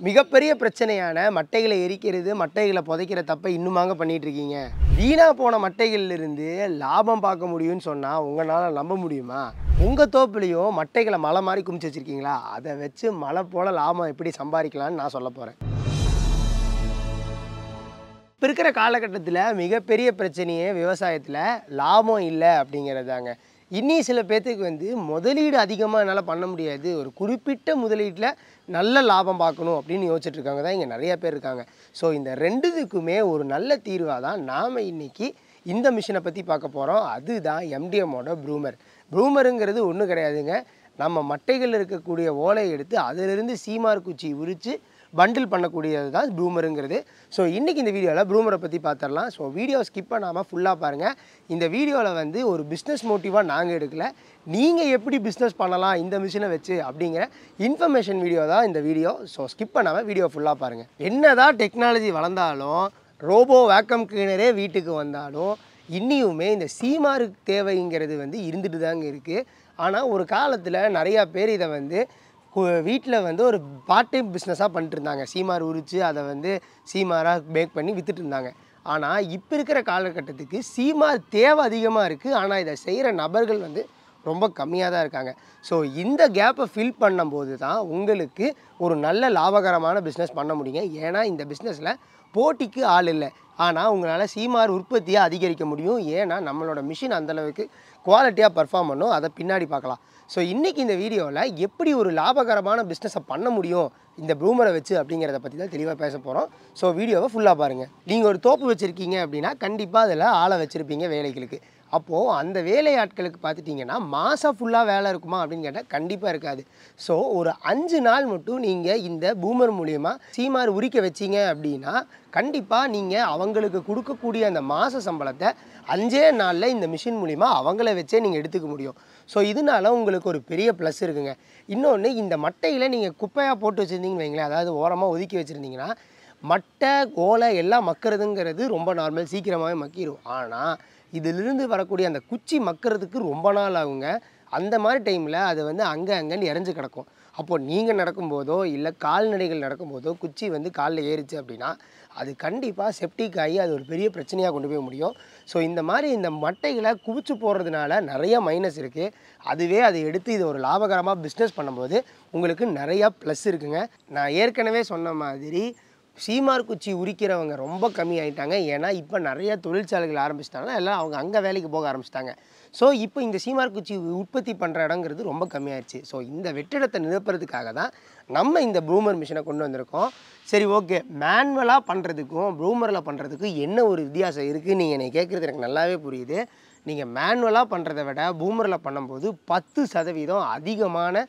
மிகப்பெரிய பிரச்சனையான மட்டைகளை எரிக்கிறது, மட்டைகளை புதைக்கிற தப்பை இன்னுமாங்க பண்ணிட்டு இருக்கீங்க. வீணா போன மட்டைகள்ல இருந்து லாபம் பார்க்க முடியும்னு சொன்னா உங்களால நம்ப முடியுமா? உங்க தோப்புலயும் மட்டைகளை மலை மாதிரி குமிச்சு வச்சிருக்கீங்களா? அதை வச்சு மலை போல லாபம் எப்படி சம்பாதிக்கலாம்னு நான் சொல்ல போறேன். இப்போ இருக்கிற காலகட்டத்தில் மிகப்பெரிய பிரச்சனையே விவசாயத்தில் லாபம் இல்லை அப்படிங்கிறது தாங்க. இன்னும் சில பேர்த்துக்கு முதலீடு அதிகமாக என்னால் பண்ண முடியாது, ஒரு குறிப்பிட்ட முதலீட்டில் நல்ல லாபம் பார்க்கணும் அப்படின்னு யோசிச்சுட்டு இருக்காங்க தான் இங்கே நிறைய பேர் இருக்காங்க. ஸோ இந்த ரெண்டுத்துக்குமே ஒரு நல்ல தீர்வாக தான் நாம் இன்றைக்கி இந்த மிஷினை பற்றி பார்க்க போகிறோம். அதுதான் எம்டிஎம்மோட ப்ரூமர். ப்ரூமருங்கிறது ஒன்றும் கிடையாதுங்க. நம்ம மட்டைகளில் இருக்கக்கூடிய ஓலையை எடுத்து அதிலிருந்து சீமார் குச்சி உரித்து பண்டில் பண்ணக்கூடியது தான் ப்ரூமருங்கிறது. ஸோ இன்றைக்கி இந்த வீடியோவில் ப்ரூமரை பற்றி பார்த்துடலாம். ஸோ வீடியோவை ஸ்கிப் பண்ணாமல் ஃபுல்லாக பாருங்கள். இந்த வீடியோவில் ஒரு பிஸ்னஸ் மோட்டிவாக நாங்கள் எடுக்கல, நீங்கள் எப்படி பிஸ்னஸ் பண்ணலாம் இந்த மிஷினை வச்சு அப்படிங்கிற இன்ஃபர்மேஷன் வீடியோ தான் இந்த வீடியோ. ஸோ ஸ்கிப் பண்ணாமல் வீடியோ ஃபுல்லாக பாருங்கள். என்ன தான் டெக்னாலஜி வளர்ந்தாலும், ரோபோ வேக்கம் கிளீனரே வீட்டுக்கு வந்தாலும் இன்னியுமே இந்த சீமாரு தேவைங்கிறது இருந்துட்டு தாங்க இருக்குது. ஆனால் ஒரு காலத்தில் நிறையா பேர் இதை வீட்டில் ஒரு பார்ட் டைம் பிஸ்னஸாக பண்ணிட்டு இருந்தாங்க. சீமார் உரித்து அதை சீமாராக பேக் பண்ணி விற்றுட்டு இருந்தாங்க. ஆனால் இப்போ இருக்கிற காலகட்டத்துக்கு சீமார் தேவை அதிகமாக இருக்குது, ஆனால் இதை செய்கிற நபர்கள் ரொம்ப கம்மியாக தான் இருக்காங்க. ஸோ இந்த கேப்பை ஃபில் பண்ணும்போது தான் உங்களுக்கு ஒரு நல்ல லாபகரமான பிஸ்னஸ் பண்ண முடியுங்க. ஏன்னா இந்த பிஸ்னஸில் போட்டிக்கு ஆள் இல்லை, ஆனால் உங்களால் சீமார் உற்பத்தியை அதிகரிக்க முடியும். ஏன்னா நம்மளோட மிஷின் அந்தளவுக்கு குவாலிட்டியாக பர்ஃபார்ம் பண்ணும். அதை பின்னாடி பார்க்கலாம். ஸோ இன்றைக்கி இந்த வீடியோவில் எப்படி ஒரு லாபகரமான பிஸ்னஸை பண்ண முடியும் இந்த ப்ரூமரை வச்சு அப்படிங்கிறத பற்றி தான் தெளிவாக பேச போகிறோம். ஸோ வீடியோவை ஃபுல்லாக பாருங்கள். நீங்கள் ஒரு தோப்பு வச்சுருக்கீங்க அப்படின்னா கண்டிப்பாக அதில் ஆளை வச்சுருப்பீங்க வேலைகளுக்கு. அப்போது அந்த வேலையாட்களுக்கு பார்த்துட்டிங்கன்னா மாதம் ஃபுல்லாக வேலை இருக்குமா அப்படின்னு கேட்டால் கண்டிப்பாக இருக்காது. ஸோ ஒரு 5 நாள் மட்டும் நீங்கள் இந்த பூமர் மூலிமா சீமார் உரிக்க வச்சிங்க அப்படின்னா கண்டிப்பாக நீங்கள் அவங்களுக்கு கொடுக்கக்கூடிய அந்த மாத சம்பளத்தை 5 நாளில் இந்த மிஷின் மூலிமா அவங்கள வச்சே நீங்கள் எடுத்துக்க முடியும். ஸோ இதனால உங்களுக்கு ஒரு பெரிய ப்ளஸ் இருக்குங்க. இன்னொன்று, இந்த மட்டையில் நீங்கள் குப்பையாக போட்டு வச்சுருந்தீங்கன்னு வைங்களேன், அதாவது ஓரமாக ஒதுக்கி வச்சுருந்தீங்கன்னா மட்டை ஓலை எல்லாம் மக்கிறதுங்கிறது ரொம்ப நார்மல், சீக்கிரமாகவே மக்கிடும். ஆனால் இதிலிருந்து வரக்கூடிய அந்த குச்சி மக்கிறதுக்கு ரொம்ப நாள் ஆகுங்க. அந்த மாதிரி டைமில் அது அங்கேன்னு இறஞ்சி கிடக்கும். அப்போது நீங்கள் நடக்கும்போதோ இல்லை கால்நடைகள் நடக்கும்போதோ குச்சி காலில் ஏறிச்சு அப்படின்னா அது கண்டிப்பாக செப்டிக் ஆகி அது ஒரு பெரிய பிரச்சனையாக கொண்டு போய் முடியும். ஸோ இந்த மாதிரி இந்த மட்டைகளை குவிச்சு போடுறதுனால நிறைய மைனஸ் இருக்குது. அதுவே அதை எடுத்து இது ஒரு லாபகரமாக பிஸ்னஸ் பண்ணும்போது உங்களுக்கு நிறையா ப்ளஸ் இருக்குங்க. நான் ஏற்கனவே சொன்ன மாதிரி சீமார் குச்சி உரிக்கிறவங்க ரொம்ப கம்மி ஆகிட்டாங்க. ஏன்னா இப்போ நிறைய தொழிற்சாலைகள் ஆரம்பிச்சிட்டாங்கன்னா எல்லாம் அவங்க அங்கே வேலைக்கு போக ஆரம்பிச்சிட்டாங்க. ஸோ இப்போ இந்த சீமார் குச்சி உற்பத்தி பண்ணுற இடங்கிறது ரொம்ப கம்மியாகிடுச்சு. ஸோ இந்த வெற்றிடத்தை நிரப்புறதுக்காக தான் நம்ம இந்த ப்ரூமர் மிஷினை கொண்டு வந்திருக்கோம். சரி, ஓகே, மேனுவலாக பண்ணுறதுக்கும் ப்ரூமரில் பண்ணுறதுக்கும் என்ன ஒரு வித்தியாசம் இருக்குதுன்னு நீங்கள் என்னை கேட்குறது எனக்கு நல்லாவே புரியுது. நீங்கள் மேனுவலாக பண்ணுறதை விட பூமரில் பண்ணும்போது 10% அதிகமான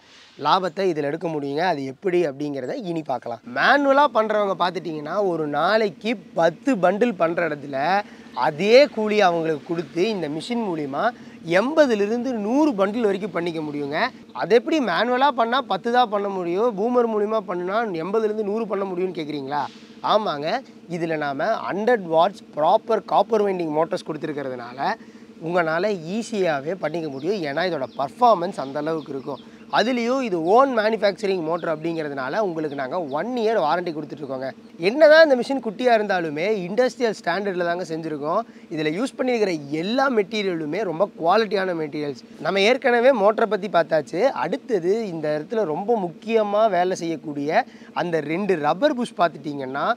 லாபத்தை இதில் எடுக்க முடியுங்க. அது எப்படி அப்படிங்கிறத இனி பார்க்கலாம். மேனுவலாக பண்ணுறவங்க பார்த்துட்டிங்கன்னா ஒரு நாளைக்கு 10 பண்டில் பண்ணுற இடத்துல அதே கூலி அவங்களுக்கு கொடுத்து இந்த மிஷின் மூலிமா 80லிருந்து 100 பண்டில் வரைக்கும் பண்ணிக்க முடியுங்க. அது எப்படி மேனுவலாக பண்ணால் 10 தான் பண்ண முடியும், பூமர் மூலிமா பண்ணினா 80லிருந்து 100 பண்ண முடியும்னு கேட்குறீங்களா? ஆமாங்க, இதில் நாம் 100 watts proper copper winding motors கொடுத்துருக்கிறதுனால உங்களால் ஈஸியாகவே பண்ணிக்க முடியும். ஏன்னா இதோட பர்ஃபார்மன்ஸ் அந்தளவுக்கு இருக்கும். அதுலேயும் இது ஓன் மேனுஃபேக்சரிங் மோட்டர் அப்படிங்கிறதுனால உங்களுக்கு நாங்கள் 1 இயர் வாரண்டி கொடுத்துட்ருக்கோங்க. என்ன தான் இந்த மிஷின் குட்டியாக இருந்தாலுமே இண்டஸ்ட்ரியல் ஸ்டாண்டர்டில் தாங்க செஞ்சுருக்கோம். இதில் யூஸ் பண்ணியிருக்கிற எல்லா மெட்டீரியலுமே ரொம்ப குவாலிட்டியான மெட்டீரியல்ஸ். நம்ம ஏற்கனவே மோட்டரை பற்றி பார்த்தாச்சு. அடுத்தது இந்த இடத்துல ரொம்ப முக்கியமாக வேலை செய்யக்கூடிய அந்த 2 ரப்பர் புஷ் பார்த்துட்டிங்கன்னா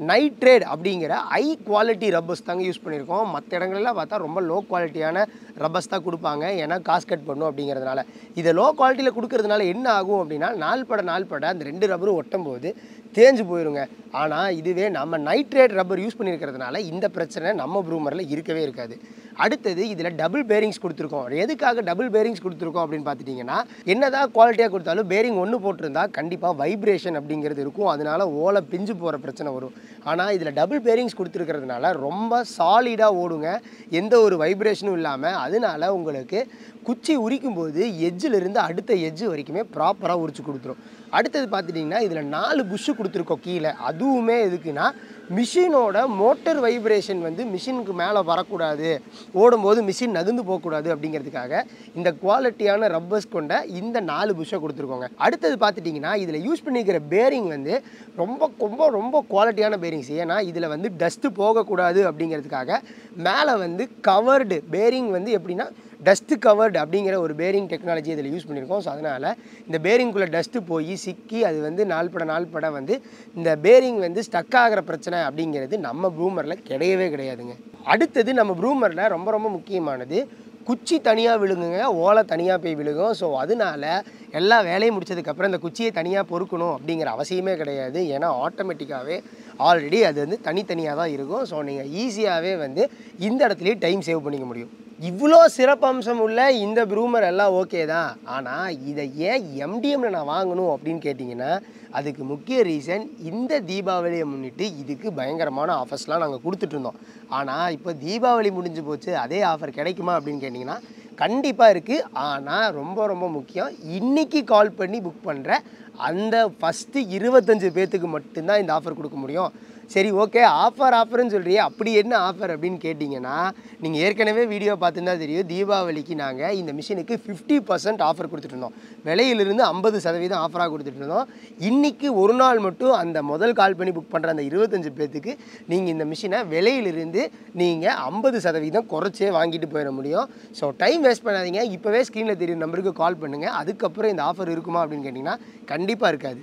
நைட்ரேட் அப்படிங்கிற ஹை குவாலிட்டி ரப்பர்ஸ் தாங்க யூஸ் பண்ணியிருக்கோம். மற்ற இடங்கள்லாம் பார்த்தா ரொம்ப லோ குவாலிட்டியான ரப்பர்ஸ் தான் கொடுப்பாங்க, ஏன்னா காசு கட் பண்ணும் அப்படிங்கிறதுனால. இதை லோ குவாலிட்டியில் கொடுக்கறதுனால என்ன ஆகும் அப்படின்னா நாள் பட அந்த 2 ரப்பரும் ஒட்டும் போது தேஞ்சு போயிருங்க. ஆனால் இதுவே நம்ம நைட்ரேட் ரப்பர் யூஸ் பண்ணியிருக்கிறதுனால இந்த பிரச்சனை நம்ம ப்ரூமரில் இருக்கவே இருக்காது. அடுத்தது இதில் டபுள் பேரிங்ஸ் கொடுத்துருக்கோம். எதுக்காக டபுள் பேரிங்ஸ் கொடுத்துருக்கோம் அப்படின்னு பார்த்துட்டிங்கன்னா, என்னதான் குவாலிட்டியாக கொடுத்தாலும் பேரிங் ஒன்று போட்டிருந்தா கண்டிப்பாக வைப்ரேஷன் அப்படிங்கிறது இருக்கும், அதனால ஓலை பிஞ்சு போகிற பிரச்சனை வரும். ஆனால் இதில் டபுள் பேரிங்ஸ் கொடுத்துருக்கிறதுனால ரொம்ப சாலிடாக ஓடுங்க, எந்த ஒரு வைப்ரேஷனும் இல்லாமல். அதனால உங்களுக்கு குச்சி உரிக்கும்போது எஜ்ஜிலிருந்து அடுத்த எஜ்ஜு வரைக்குமே ப்ராப்பராக உரிச்சு கொடுத்துரும். அடுத்தது பார்த்துட்டிங்கன்னா இதில் 4 புஷ்ஷு கொடுத்துருக்கோம் கீழே. அதுவுமே எதுக்குன்னா மிஷினோட மோட்டர் வைப்ரேஷன் வந்து மிஷினுக்கு மேலே வரக்கூடாது, ஓடும்போது மிஷின் நகர்ந்து போகக்கூடாது அப்படிங்கிறதுக்காக இந்த குவாலிட்டியான ரப்பர்ஸ் கொண்ட இந்த 4 புஷ்ஷை கொடுத்துருக்கோங்க. அடுத்தது பார்த்துட்டிங்கன்னா இதில் யூஸ் பண்ணிக்கிற பேரிங் வந்து ரொம்ப ரொம்ப ரொம்ப குவாலிட்டியான பேரிங்ஸ். ஏன்னா இதில் வந்து டஸ்ட்டு போகக்கூடாது அப்படிங்கிறதுக்காக மேலே வந்து கவர்டு பேரிங் வந்து எப்படின்னா டஸ்ட்டு கவர்டு அப்படிங்கிற ஒரு பேரிங் டெக்னாலஜி இதில் யூஸ் பண்ணியிருக்கோம். ஸோ அதனால் இந்த பேரிங்குள்ளே டஸ்ட்டு போய் சிக்கி அது வந்து நாள்பட வந்து இந்த பேரிங் வந்து ஸ்டக் ஆகிற பிரச்சனை அப்படிங்கிறது நம்ம ப்ரூமரில் கிடையவே கிடையாதுங்க. அடுத்தது நம்ம ப்ரூமரில் ரொம்ப ரொம்ப முக்கியமானது குச்சி தனியாக விழுங்குங்க, ஓலை தனியாக போய் விழுகும். ஸோ அதனால எல்லா வேலையும் முடிச்சதுக்கப்புறம் இந்த குச்சியை தனியாக பொறுக்கணும் அப்படிங்கிற அவசியமே கிடையாது. ஏன்னா ஆட்டோமேட்டிக்காகவே ஆல்ரெடி அது வந்து தனித்தனியாக தான் இருக்கும். ஸோ நீங்கள் ஈஸியாகவே வந்து இந்த இடத்துலையே டைம் சேவ் பண்ணிக்க முடியும். இவ்வளோ சிறப்பம்சம் உள்ள இந்த ப்ரூமர் எல்லாம் ஓகே தான். ஆனால் இதை ஏன் எம்டிஎம்மில் நான் வாங்கணும் அப்படின்னு கேட்டிங்கன்னா அதுக்கு முக்கிய ரீசன் இந்த தீபாவளியை முன்னிட்டு இதுக்கு பயங்கரமான ஆஃபர்ஸ்லாம் நாங்கள் கொடுத்துட்ருந்தோம். ஆனால் இப்போ தீபாவளி முடிஞ்சு போச்சு, அதே ஆஃபர் கிடைக்குமா அப்படின்னு கேட்டிங்கன்னா கண்டிப்பாக இருக்குது. ஆனால் ரொம்ப ரொம்ப முக்கியம், இன்றைக்கி கால் பண்ணி புக் பண்ணுற அந்த ஃபஸ்ட்டு 25 பேர்த்துக்கு மட்டும்தான் இந்த ஆஃபர் கொடுக்க முடியும். சரி ஓகே, ஆஃபர்னு சொல்கிறியே, அப்படி என்ன ஆஃபர் அப்படின்னு கேட்டிங்கன்னா நீங்கள் ஏற்கனவே வீடியோ பார்த்துருந்தா தெரியும். தீபாவளிக்கு நாங்கள் இந்த மிஷினுக்கு 50% ஆஃபர் கொடுத்துட்ருந்தோம். விலையிலிருந்து 50% ஆஃபராக கொடுத்துட்ருந்தோம். இன்றைக்கி ஒரு நாள் மட்டும் அந்த முதல் கால் பண்ணி புக் பண்ணுற அந்த 25 பேர்த்துக்கு நீங்கள் இந்த மிஷினை விலையிலிருந்து நீங்கள் 50% குறைச்சே வாங்கிட்டு போயிட முடியும். ஸோ டைம் வேஸ்ட் பண்ணாதீங்க, இப்போவே ஸ்க்ரீனில் தெரியும் நம்பருக்கு கால் பண்ணுங்கள். அதுக்கப்புறம் இந்த ஆஃபர் இருக்குமா அப்படின்னு கேட்டிங்கன்னா கண்டிப்பாக இருக்காது.